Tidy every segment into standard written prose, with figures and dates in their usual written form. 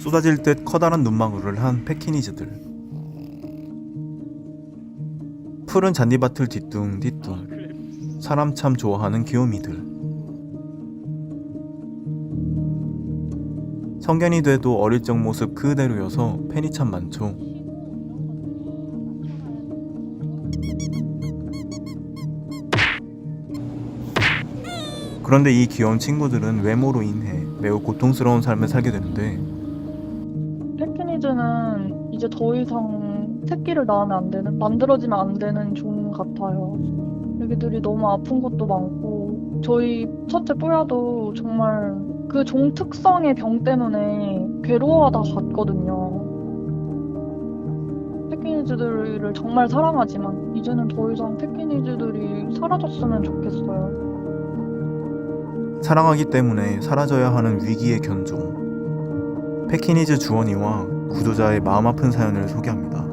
쏟아질 듯 커다란 눈망울을 한 패키니즈들. 푸른 잔디밭을 뒤뚱뒤뚱. 사람 참 좋아하는 귀요미들. 성견이 돼도 어릴 적 모습 그대로여서 팬이 참 많죠. 그런데 이 귀여운 친구들은 외모로 인해 매우 고통스러운 삶을 살게 되는데, 패키니즈는 이제 더 이상 새끼를 낳으면 안 되는, 만들어지면 안 되는 종 같아요. 애기들이 너무 아픈 것도 많고, 저희 첫째 뽀야도 정말 그 종 특성의 병 때문에 괴로워하다 갔거든요. 패키니즈들을 정말 사랑하지만, 이제는 더 이상 패키니즈들이 사라졌으면 좋겠어요. 사랑하기 때문에 사라져야 하는 위기의 견종. 패키니즈 주원이와 구조자의 마음 아픈 사연을 소개합니다.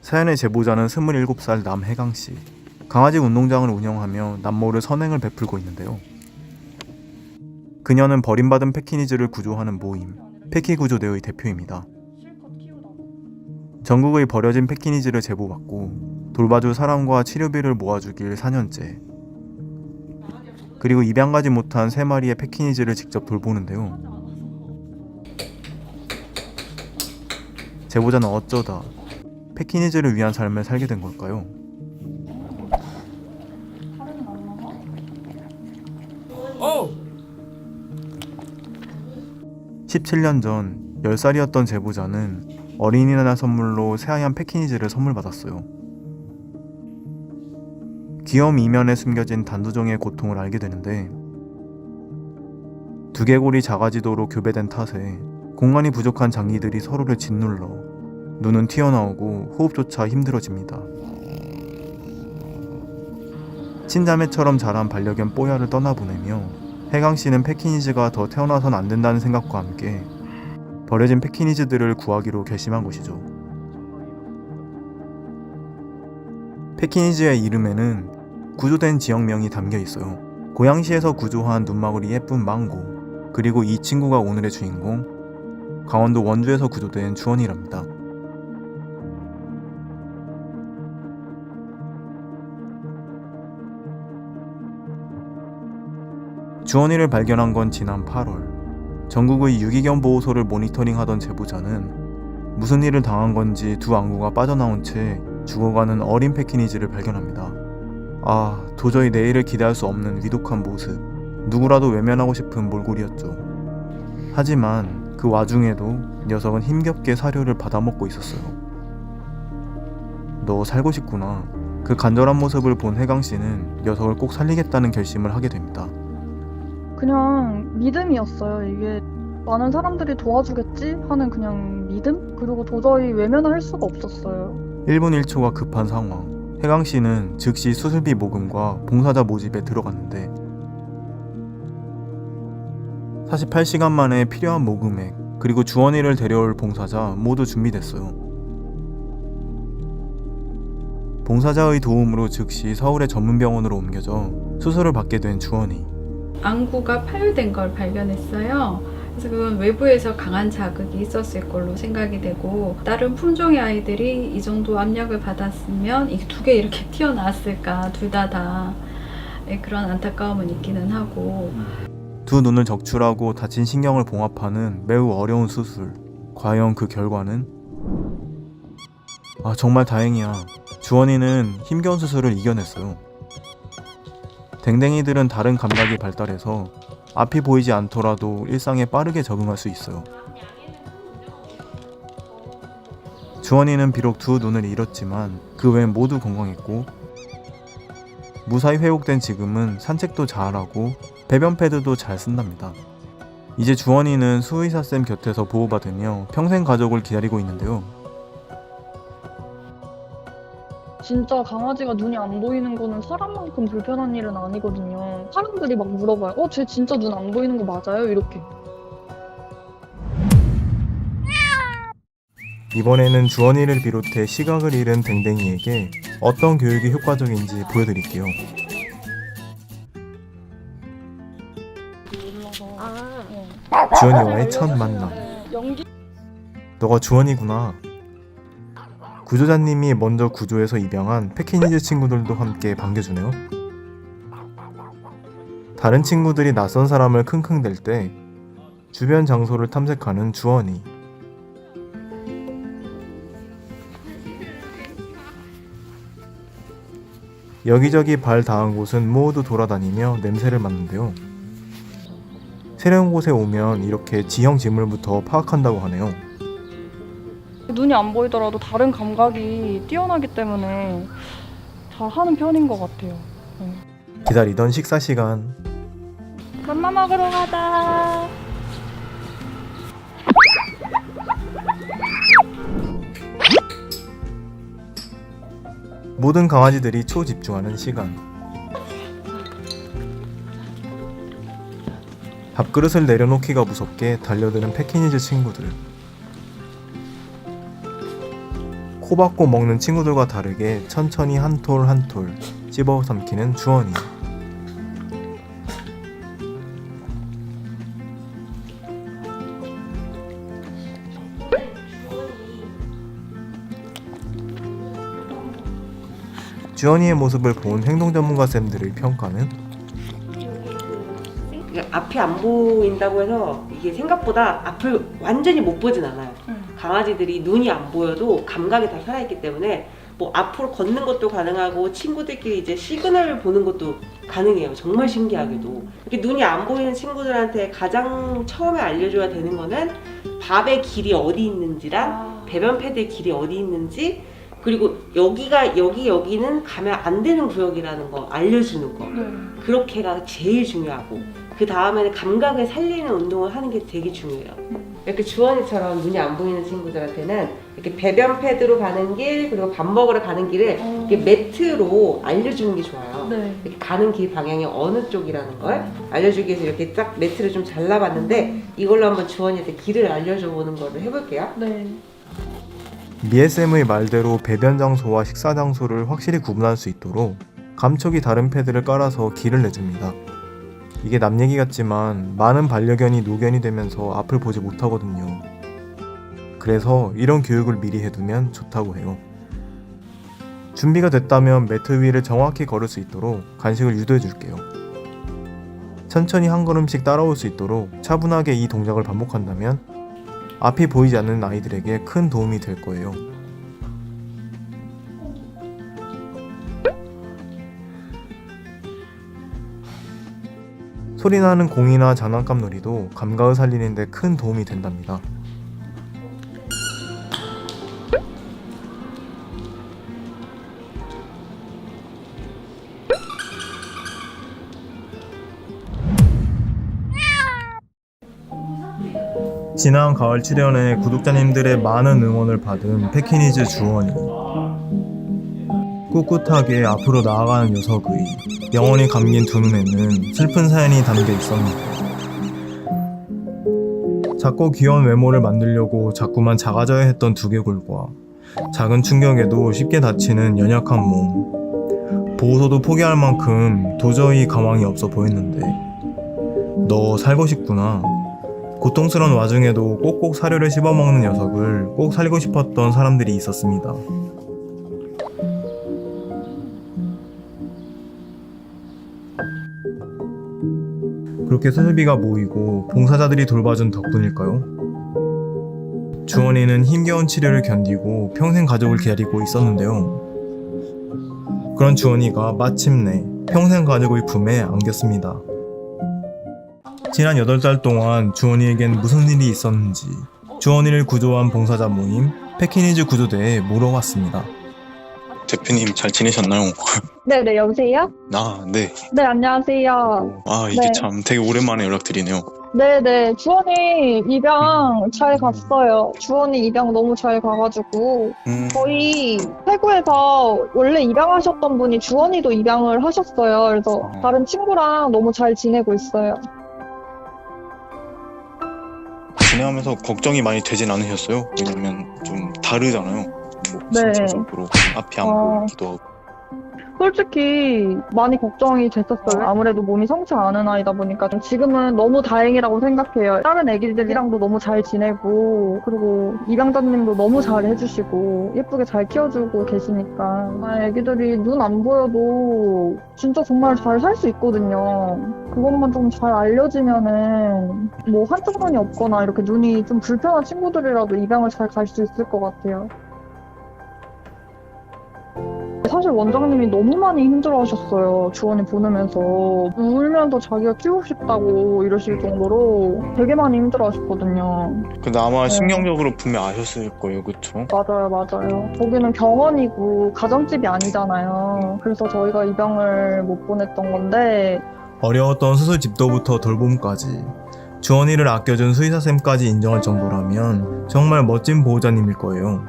사연의 제보자는 27살 남혜강씨. 강아지 운동장을 운영하며 남모를 선행을 베풀고 있는데요. 그녀는 버림받은 패키니즈를 구조하는 모임 패키구조대의 대표입니다. 전국의 버려진 패키니즈를 제보받고 돌봐줄 사람과 치료비를 모아주길 4년째. 그리고 입양 가지 못한 3마리의 패키니즈를 직접 돌보는데요. 제보자는 어쩌다 패키니즈를 위한 삶을 살게 된 걸까요? 17년 전 10살이었던 제보자는 어린이날 선물로 새하얀 패키니즈를 선물 받았어요. 귀여움 이면에 숨겨진 단두종의 고통을 알게 되는데, 두개골이 작아지도록 교배된 탓에 공간이 부족한 장기들이 서로를 짓눌러 눈은 튀어나오고 호흡조차 힘들어집니다. 친자매처럼 자란 반려견 뽀야를 떠나보내며 혜강씨는 패키니즈가 더 태어나선 안 된다는 생각과 함께 버려진 패키니즈들을 구하기로 결심한 것이죠. 패키니즈의 이름에는 구조된 지역명이 담겨 있어요. 고양시에서 구조한 눈망울이 예쁜 망고, 그리고 이 친구가 오늘의 주인공, 강원도 원주에서 구조된 주원이랍니다. 주원이를 발견한 건 지난 8월. 전국의 유기견 보호소를 모니터링하던 제보자는 무슨 일을 당한 건지 두 안구가 빠져나온 채 죽어가는 어린 패키니즈를 발견합니다. 아, 도저히 내일을 기대할 수 없는 위독한 모습. 누구라도 외면하고 싶은 몰골이었죠. 하지만 그 와중에도 녀석은 힘겹게 사료를 받아먹고 있었어요. 너 살고 싶구나. 그 간절한 모습을 본 혜강씨는 녀석을 꼭 살리겠다는 결심을 하게 됩니다. 그냥 믿음이었어요. 이게 많은 사람들이 도와주겠지 하는 그냥 믿음? 그리고 도저히 외면할 수가 없었어요. 1분 1초가 급한 상황. 혜강씨는 즉시 수술비 모금과 봉사자 모집에 들어갔는데 48시간 만에 필요한 모금액, 그리고 주원이를 데려올 봉사자 모두 준비됐어요. 봉사자의 도움으로 즉시 서울의 전문병원으로 옮겨져 수술을 받게 된 주원이. 안구가 파열된 걸 발견했어요. 그래서 그건 외부에서 강한 자극이 있었을 걸로 생각이 되고, 다른 품종의 아이들이 이 정도 압력을 받았으면 이 두 개 이렇게 튀어나왔을까, 둘 다 그런 안타까움은 있기는 하고. 두 눈을 적출하고 다친 신경을 봉합하는 매우 어려운 수술. 과연 그 결과는? 정말 다행이야. 주원이는 힘겨운 수술을 이겨냈어요. 댕댕이들은 다른 감각이 발달해서 앞이 보이지 않더라도 일상에 빠르게 적응할 수 있어요. 주원이는 비록 두 눈을 잃었지만 그 외 모두 건강했고, 무사히 회복된 지금은 산책도 잘하고 배변 패드도 잘 쓴답니다. 이제 주원이는 수의사쌤 곁에서 보호받으며 평생 가족을 기다리고 있는데요. 진짜 강아지가 눈이 안 보이는 거는 사람만큼 불편한 일은 아니거든요. 사람들이 막 물어봐요. 쟤 진짜 눈 안 보이는 거 맞아요? 이렇게. 이번에는 주원이를 비롯해 시각을 잃은 댕댕이에게 어떤 교육이 효과적인지 보여드릴게요. 몰라서. 주원이와의 첫 만남. 연기 너가 주원이구나. 구조자님이 먼저 구조해서 입양한 패키니즈 친구들도 함께 반겨주네요. 다른 친구들이 낯선 사람을 킁킁댈 때 주변 장소를 탐색하는 주원이. 여기저기 발 닿은 곳은 모두 돌아다니며 냄새를 맡는데요. 새로운 곳에 오면 이렇게 지형 지물부터 파악한다고 하네요. 눈이 안 보이더라도 다른 감각이 뛰어나기 때문에 잘 하는 편인 것 같아요. 기다리던 식사 시간. 맘마 먹으러 가자. 모든 강아지들이 초집중하는 시간. 밥그릇을 내려놓기가 무섭게 달려드는 패키니즈 친구들. 코 박고 먹는 친구들과 다르게 천천히 한 톨 한 톨 씹어 삼키는 주원이. 주원이의 모습을 본 행동 전문가 쌤들의 평가는? 앞이 안 보인다고 해서 이게 생각보다 앞을 완전히 못 보진 않아요. 강아지들이 눈이 안 보여도 감각이 다 살아있기 때문에 뭐 앞으로 걷는 것도 가능하고 친구들끼리 이제 시그널을 보는 것도 가능해요. 정말 신기하게도. 이렇게 눈이 안 보이는 친구들한테 가장 처음에 알려줘야 되는 거는 밥의 길이 어디 있는지랑 배변 패드의 길이 어디 있는지, 그리고 여기는 가면 안 되는 구역이라는 거 알려주는 거. 그렇게가 제일 중요하고, 그 다음에는 감각을 살리는 운동을 하는 게 되게 중요해요. 이렇게 주원이처럼 눈이 안 보이는 친구들한테는 이렇게 배변 패드로 가는 길, 그리고 밥 먹으러 가는 길을 이렇게 매트로 알려주는 게 좋아요. 이렇게 가는 길 방향이 어느 쪽이라는 걸 알려주기 위해서 이렇게 딱 매트를 좀 잘라봤는데, 이걸로 한번 주원이한테 길을 알려줘 보는 거를 해볼게요. 미애쌤의 말대로 배변 장소와 식사 장소를 확실히 구분할 수 있도록 감촉이 다른 패드를 깔아서 길을 내줍니다. 이게 남 얘기 같지만 많은 반려견이 노견이 되면서 앞을 보지 못하거든요. 그래서 이런 교육을 미리 해두면 좋다고 해요. 준비가 됐다면 매트 위를 정확히 걸을 수 있도록 간식을 유도해 줄게요. 천천히 한 걸음씩 따라올 수 있도록 차분하게 이 동작을 반복한다면 앞이 보이지 않는 아이들에게 큰 도움이 될 거예요. 소리나는 공이나 장난감 놀이도 감각을 살리는 데 큰 도움이 된답니다. 지난 가을 출연에 구독자님들의 많은 응원을 받은 패키니즈 주원이. 꿋꿋하게 앞으로 나아가는 녀석의 영원히 감긴 두 눈에는 슬픈 사연이 담겨 있었는데, 작고 귀여운 외모를 만들려고 자꾸만 작아져야 했던 두개골과 작은 충격에도 쉽게 다치는 연약한 몸, 보호소도 포기할 만큼 도저히 가망이 없어 보였는데, 너 살고 싶구나. 고통스러운 와중에도 꼭꼭 사료를 씹어먹는 녀석을 꼭 살리고 싶었던 사람들이 있었습니다. 그렇게 수술비가 모이고 봉사자들이 돌봐준 덕분일까요? 주원이는 힘겨운 치료를 견디고 평생 가족을 기다리고 있었는데요. 그런 주원이가 마침내 평생 가족의 품에 안겼습니다. 지난 8달 동안 주원이에겐 무슨 일이 있었는지 주원이를 구조한 봉사자 모임 패키니즈 구조대에 물어봤습니다. 대표님 잘 지내셨나요? 네네, 여보세요? 네. 네, 안녕하세요. 이게 네. 참 되게 오랜만에 연락드리네요. 네네, 주원이 입양 잘 갔어요. 주원이 입양 너무 잘 가가지고 저희 태구에서 원래 입양하셨던 분이 주원이도 입양을 하셨어요. 그래서 다른 친구랑 너무 잘 지내고 있어요. 지내면서 걱정이 많이 되진 않으셨어요? 왜냐면 좀 다르잖아요. 뭐 네. 신체적으로 앞이 안 보이기도 하고. 솔직히 많이 걱정이 됐었어요. 아무래도 몸이 성치 않은 아이다 보니까 지금은 너무 다행이라고 생각해요. 다른 애기들이랑도 너무 잘 지내고 그리고 입양자님도 너무 잘 해주시고 예쁘게 잘 키워주고 계시니까 애기들이 눈 안 보여도 진짜 정말 잘 살 수 있거든요. 그것만 좀 잘 알려지면은 뭐 한쪽만이 없거나 이렇게 눈이 좀 불편한 친구들이라도 입양을 잘 갈 수 있을 것 같아요. 사실 원장님이 너무 많이 힘들어하셨어요. 주원이 보내면서 울면서 자기가 키우고 싶다고 이러실 정도로 되게 많이 힘들어하셨거든요. 근데 아마 네. 심경적으로 분명 아셨을 거예요, 그쵸? 맞아요. 거기는 병원이고 가정집이 아니잖아요. 그래서 저희가 입양을 못 보냈던 건데 어려웠던 수술 집도부터 돌봄까지 주원이를 아껴준 수의사쌤까지 인정할 정도라면 정말 멋진 보호자님일 거예요.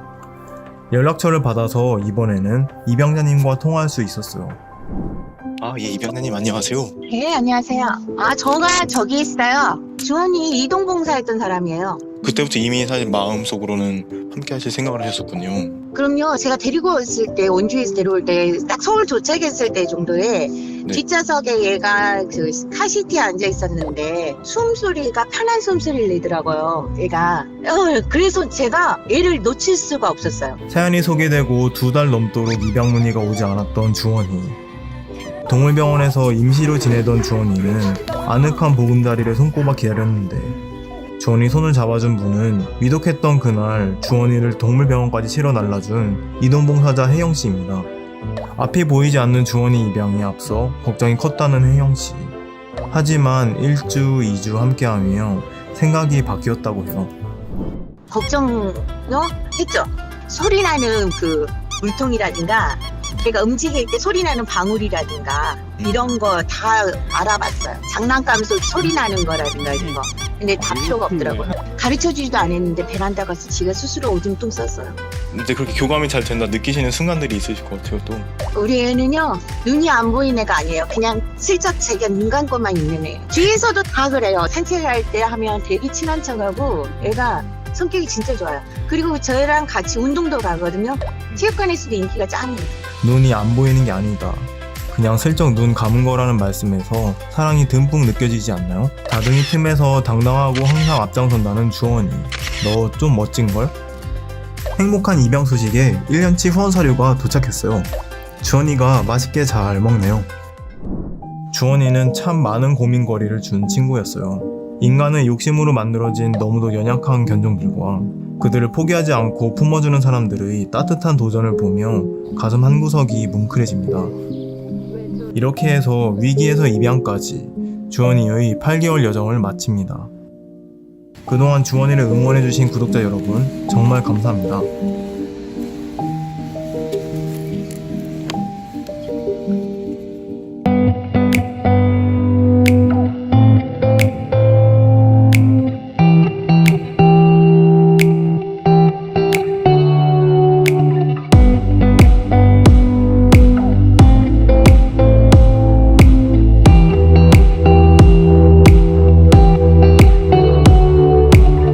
연락처를 받아서 이번에는 입양자님과 통화할 수 있었어요. 아, 예, 입양자님 안녕하세요. 네, 안녕하세요. 제가 저기 있어요. 주원이 이동봉사했던 사람이에요. 그때부터 이미 사실 마음속으로는 함께 하실 생각을 하셨군요. 그럼요, 제가 데리고 있을 때, 원주에서 데려올 때, 딱 서울 도착했을 때 정도에 뒷좌석에 얘가 그 카시트에 앉아 있었는데 숨소리가 편한 숨소리를 내더라고요, 얘가. 그래서 제가 얘를 놓칠 수가 없었어요. 사연이 소개되고 2달 넘도록 입양 문의가 오지 않았던 주원이. 동물병원에서 임시로 지내던 주원이는 아늑한 보금자리를 손꼽아 기다렸는데 주원이 손을 잡아준 분은 위독했던 그날 주원이를 동물병원까지 실어 날라준 이동봉사자 혜영씨입니다. 앞이 보이지 않는 주원이 입양에 앞서 걱정이 컸다는 혜영씨. 하지만 1주, 2주 함께하며 생각이 바뀌었다고 해요. 걱정요? 했죠. 소리 나는 그 물통이라든가 걔가 움직일 때 소리 나는 방울이라든가 이런 거 다 알아봤어요. 장난감 소리 나는 거라든가 이런 거. 근데 다 필요가 없더라고요. 가르쳐주지도 않았는데 베란다 가서 지가 스스로 오줌 똥 쌌어요. 근데 그렇게 교감이 잘 된다 느끼시는 순간들이 있으실 것 같아요, 또. 우리 애는요, 눈이 안 보이는 애가 아니에요. 그냥 슬쩍 자기가 눈 감고만 있는 애예요. 뒤에서도 다 그래요. 산책할 때 하면 되게 친한 척하고 애가 성격이 진짜 좋아요. 그리고 저희랑 같이 운동도 가거든요. 체육관에서도 인기가 짱이에요. 눈이 안 보이는 게 아니다. 그냥 슬쩍 눈 감은 거라는 말씀에서 사랑이 듬뿍 느껴지지 않나요? 다둥이 틈에서 당당하고 항상 앞장선다는 주원이. 너 좀 멋진걸? 행복한 입양 소식에 1년치 후원 사료가 도착했어요. 주원이가 맛있게 잘 먹네요. 주원이는 참 많은 고민거리를 준 친구였어요. 인간은 욕심으로 만들어진 너무도 연약한 견종들과 그들을 포기하지 않고 품어주는 사람들의 따뜻한 도전을 보며 가슴 한구석이 뭉클해집니다. 이렇게 해서 위기에서 입양까지 주원이의 8개월 여정을 마칩니다. 그동안 주원이를 응원해주신 구독자 여러분 정말 감사합니다.